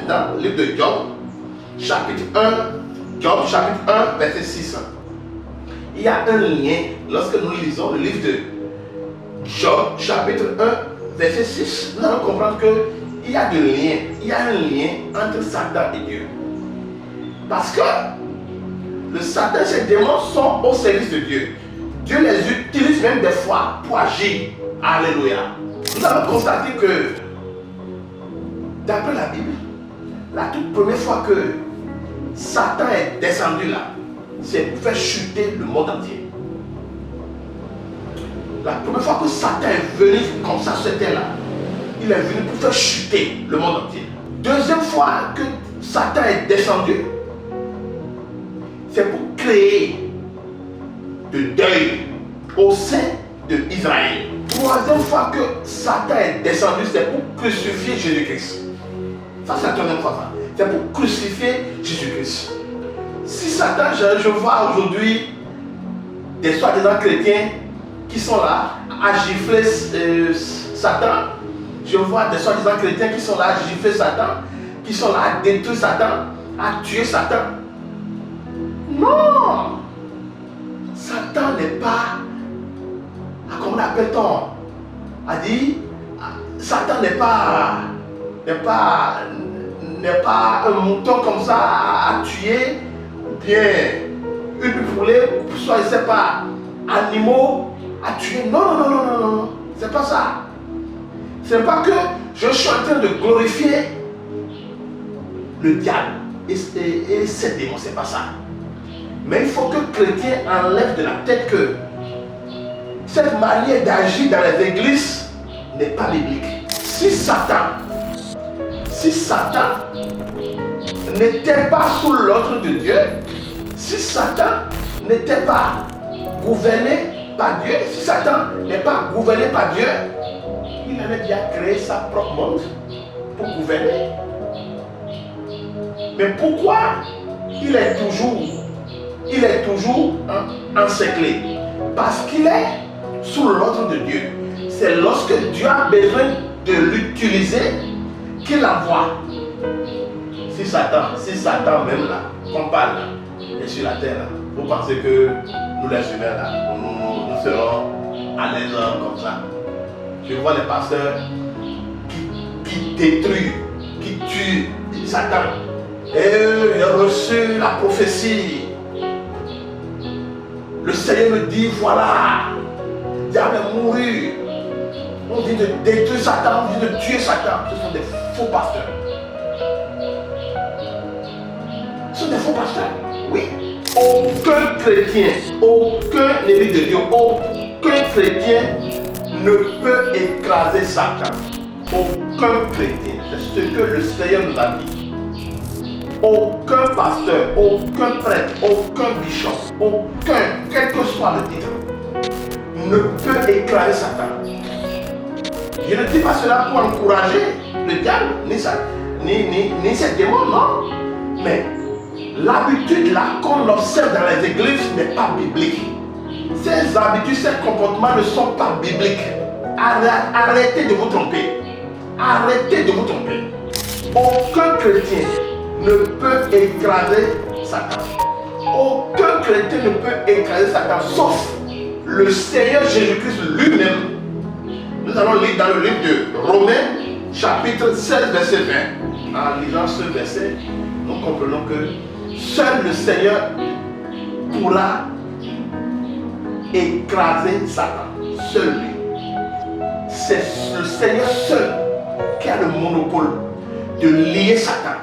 dans le livre de Job, chapitre 1, Job, chapitre 1, verset 6. Il y a un lien, lorsque nous lisons le livre de Job, chapitre 1, verset 6, nous allons comprendre qu'il y a des liens, il y a un lien entre Satan et Dieu. Parce que le Satan et ses démons sont au service de Dieu. Dieu les utilise même des fois pour agir. Alléluia. Nous allons constater que, d'après la Bible, la toute première fois que Satan est descendu là, c'est pour faire chuter le monde entier. La première fois que Satan est venu comme ça sur cette terre là, il est venu pour faire chuter le monde entier. Deuxième fois que Satan est descendu, c'est pour créer de deuil au sein d'Israël. Troisième fois que Satan est descendu, c'est pour crucifier Jésus-Christ. Ça, c'est la troisième fois. C'est pour crucifier Jésus-Christ. Si Satan, je vois aujourd'hui des soi-disant chrétiens qui sont là à gifler Satan. Je vois des soi-disant chrétiens qui sont là à gifler Satan, qui sont là à détruire Satan, à tuer Satan. Non! Satan n'est pas, comment l'appelle-t-on? A dit, Satan n'est pas un mouton comme ça à tuer, ou bien une poulet, soit je ne sais pas, animaux à tuer. Non, c'est pas ça. C'est pas que je suis en train de glorifier le diable et ses démons, c'est pas ça. Mais il faut que le chrétien enlève de la tête que cette manière d'agir dans les églises n'est pas biblique. Si Satan n'était pas sous l'ordre de Dieu, si Satan n'était pas gouverné par Dieu, si Satan n'est pas gouverné par Dieu, il avait déjà créé sa propre monde pour gouverner. Mais pourquoi il est toujours encerclé? Parce qu'il est sous l'ordre de Dieu. C'est lorsque Dieu a besoin de l'utiliser qu'il envoie. Si Satan même là, qu'on parle là, est sur la terre là, vous pensez que nous les humains là, nous serons à l'aise comme ça? Je vois les pasteurs qui détruisent, qui tuent Satan. Et il a reçu la prophétie. Le Seigneur me dit, voilà, diable est mouru. On dit de détruire Satan, on dit de tuer Satan. Ce sont des faux pasteurs. Ce sont des faux pasteurs. Oui. Aucun chrétien, aucun élite de Dieu, aucun chrétien ne peut écraser Satan. Aucun chrétien. C'est ce que le Seigneur nous a dit. Aucun pasteur, aucun prêtre, aucun bishop, aucun, quel que soit le titre, ne peut écraser Satan. Je ne dis pas cela pour encourager le diable, ni ses démons, non. Mais l'habitude là qu'on observe dans les églises n'est pas biblique. Ces habitudes, ces comportements ne sont pas bibliques. Arrêtez de vous tromper. Arrêtez de vous tromper. Aucun chrétien ne peut écraser Satan. Aucun chrétien ne peut écraser Satan, sauf le Seigneur Jésus-Christ lui-même. Nous allons lire dans le livre de Romains, chapitre 16, verset 20. En lisant ce verset, nous comprenons que seul le Seigneur pourra écraser Satan. Seul lui. C'est le Seigneur seul qui a le monopole de lier Satan.